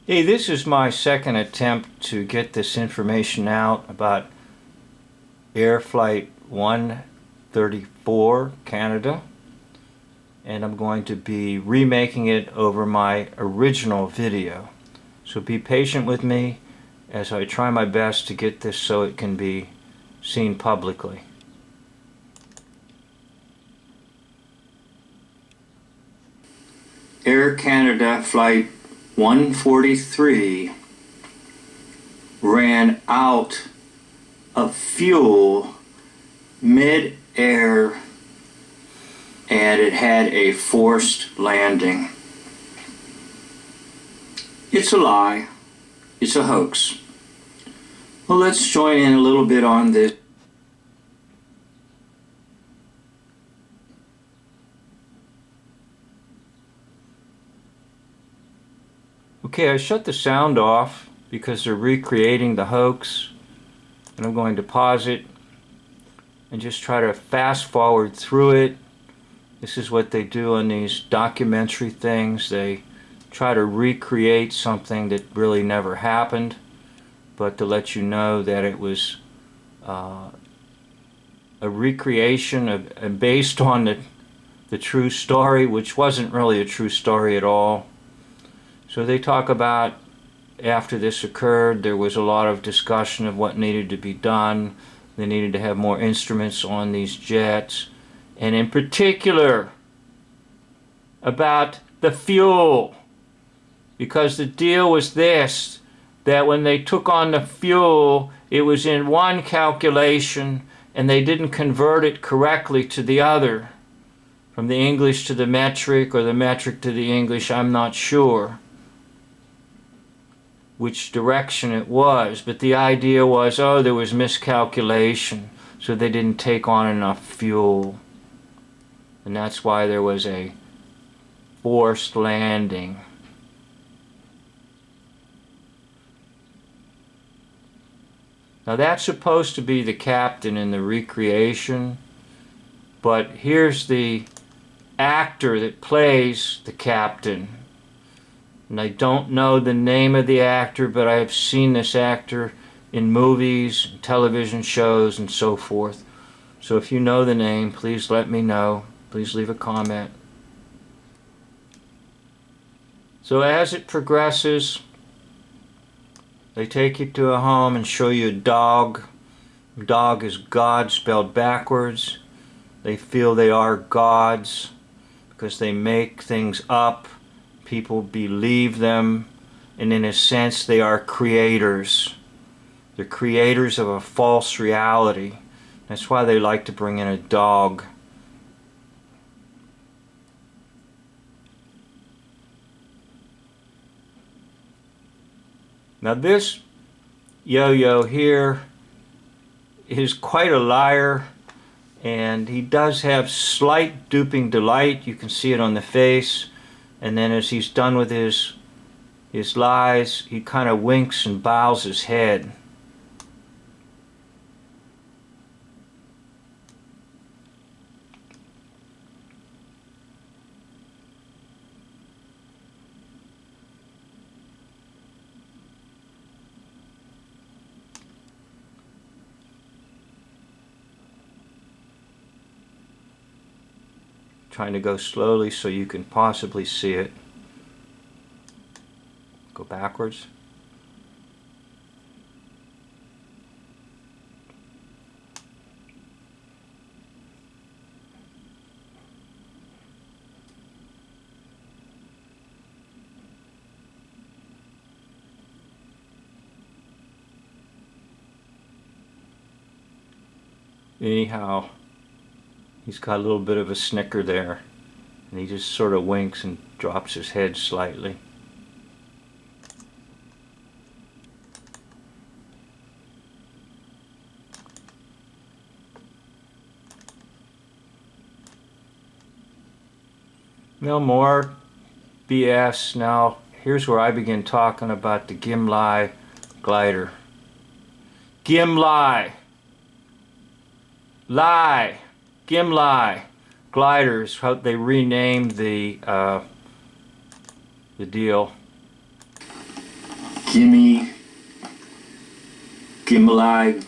Hey, this is my second attempt to get this information out about Air Flight 134 Canada, and I'm going to be remaking it over my original video. So be patient with me as I try my best to get this so it can be seen publicly. Air Canada Flight 143 ran out of fuel mid-air and it had a forced landing. It's a lie. It's a hoax. Well, let's join in a little bit on this. Okay, I shut the sound off because they're recreating the hoax, and I'm going to pause it and just try to fast forward through it. This is what they do on these documentary things. They try to recreate something that really never happened, but to let you know that it was a recreation of, based on the true story, which wasn't really a true story at all. So they talk about after this occurred, there was a lot of discussion of what needed to be done. They needed to have more instruments on these jets, and in particular about the fuel, because the deal was this, that when they took on the fuel, it was in one calculation and they didn't convert it correctly to the other, from the English to the metric or the metric to the English. I'm not sure which direction it was, but the idea was, oh, there was miscalculation, so they didn't take on enough fuel, and that's why there was a forced landing. Now that's supposed to be the captain in the recreation, but here's the actor that plays the captain. And I don't know the name of the actor, but I have seen this actor in movies, television shows, and so forth. So if you know the name, please let me know. Please leave a comment. So as it progresses, they take you to a home and show you a dog. Dog is God spelled backwards. They feel they are gods because they make things up. People believe them, and in a sense they are creators. They're creators of a false reality. That's why they like to bring in a dog. Now this yo-yo here is quite a liar, and he does have slight duping delight. You can see it on the face. And then as he's done with his lies, he kind of winks and bows his head. Trying to go slowly so you can possibly see it. Go backwards. Anyhow, he's got a little bit of a snicker there, and he just sort of winks and drops his head slightly. No more BS. Now, here's where I begin talking about the Gimli glider. Gimli! Lie! Gimli gliders, how they renamed the deal. Gimli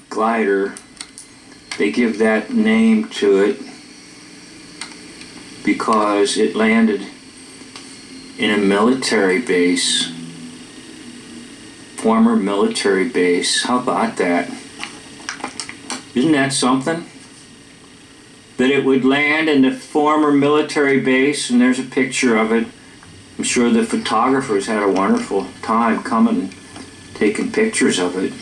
glider. They give that name to it because it landed in a military base, former military base. How about that? Isn't that something? That it would land in the former military base, and there's a picture of it. I'm sure the photographers had a wonderful time coming and taking pictures of it.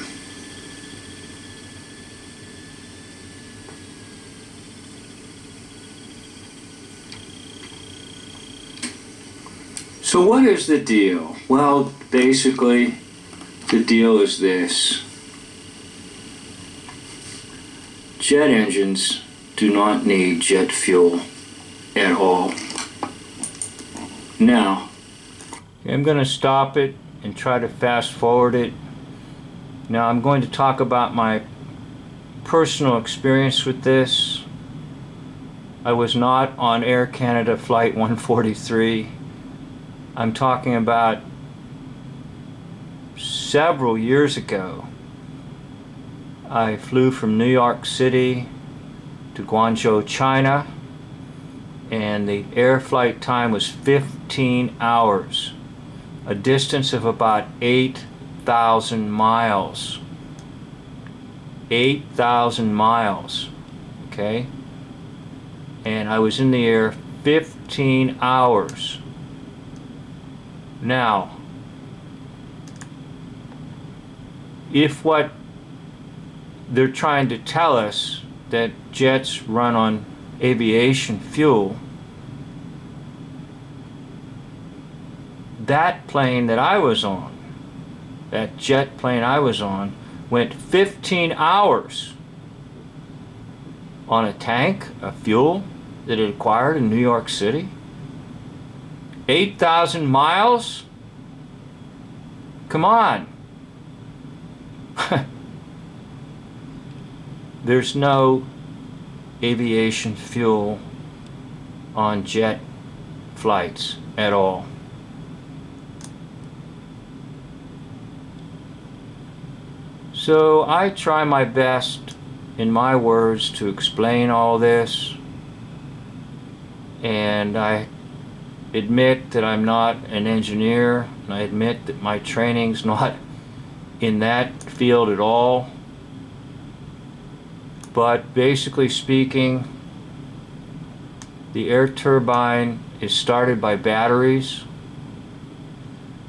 So what is the deal? Well, basically, the deal is this. Jet engines do not need jet fuel at all. Now, I'm going to stop it and try to fast forward it. Now I'm going to talk about my personal experience with this. I was not on Air Canada Flight 143. I'm talking about several years ago. I flew from New York City to Guangzhou, China, and the air flight time was 15 hours, a distance of about 8,000 miles. 8,000 miles, okay? And I was in the air 15 hours. Now, if what they're trying to tell us that jets run on aviation fuel, that plane that I was on, that jet plane I was on, went 15 hours on a tank of fuel that it acquired in New York City. 8,000 miles? Come on. There's no aviation fuel on jet flights at all. So I try my best in my words to explain all this, and I admit that I'm not an engineer, and I admit that my training's not in that field at all. But basically speaking, the air turbine is started by batteries,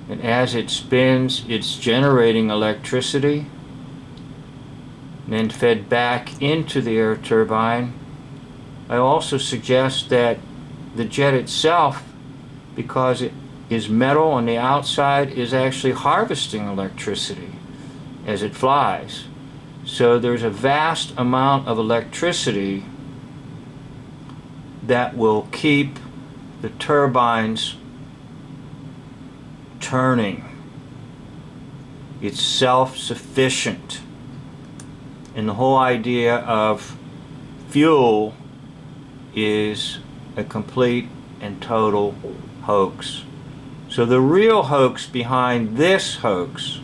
and as it spins, it's generating electricity and then fed back into the air turbine. I also suggest that the jet itself, because it is metal on the outside, is actually harvesting electricity as it flies. So there's a vast amount of electricity that will keep the turbines turning. It's self-sufficient. And the whole idea of fuel is a complete and total hoax. So the real hoax behind this hoax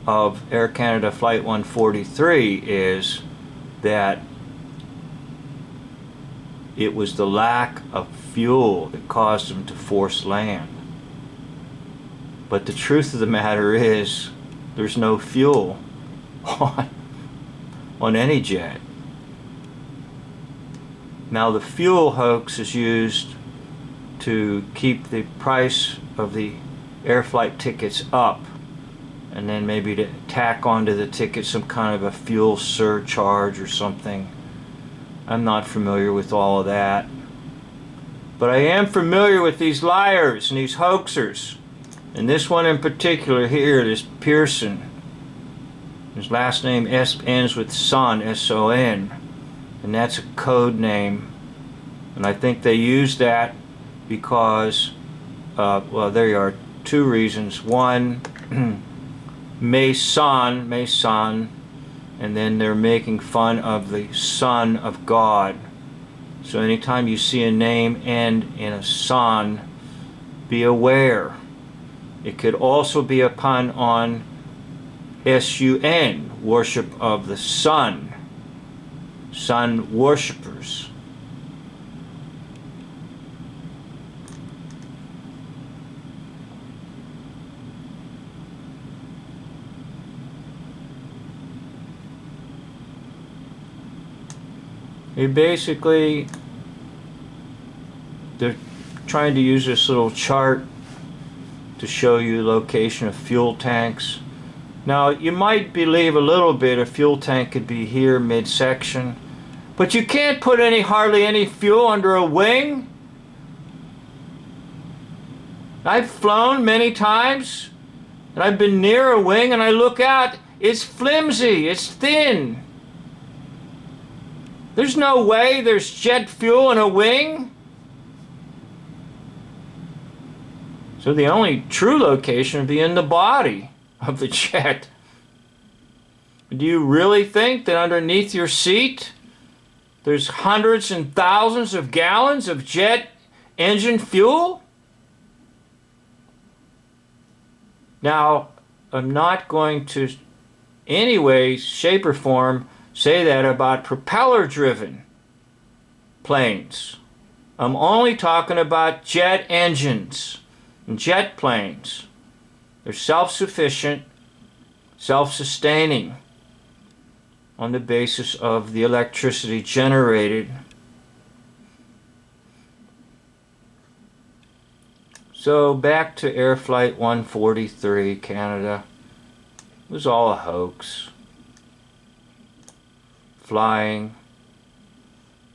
of Air Canada Flight 143 is that it was the lack of fuel that caused them to force land. But the truth of the matter is there's no fuel on any jet. Now the fuel hoax is used to keep the price of the air flight tickets up, and then maybe to tack onto the ticket some kind of a fuel surcharge or something. I'm not familiar with all of that. But I am familiar with these liars and these hoaxers. And this one in particular here, this Pearson. His last name ends with Son, S-O-N. And that's a code name. And I think they use that because, well, there you are, two reasons. One, Mason, and then they're making fun of the Son of God. So anytime you see a name end in a son, be aware It could also be a pun on sun, worship of the sun, sun worshippers. They're trying to use this little chart to show you location of fuel tanks. Now, you might believe a little bit a fuel tank could be here midsection, but you can't put hardly any fuel under a wing. I've flown many times, and I've been near a wing, and I look out, it's flimsy, it's thin. There's no way there's jet fuel in a wing. So the only true location would be in the body of the jet. Do you really think that underneath your seat there's hundreds and thousands of gallons of jet engine fuel? Now, I'm not going to any way, shape, or form say that about propeller-driven planes. I'm only talking about jet engines and jet planes. They're self-sufficient, self-sustaining on the basis of the electricity generated. So back to Air Flight 143, Canada. It was all a hoax. Flying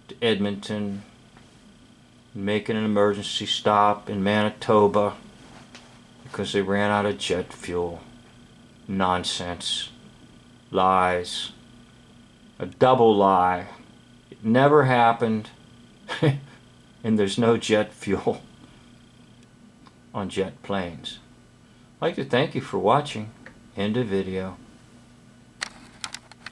to Edmonton, making an emergency stop in Manitoba because they ran out of jet fuel. Nonsense. Lies. A double lie. It never happened, and there's no jet fuel on jet planes. I'd like to thank you for watching. End of video.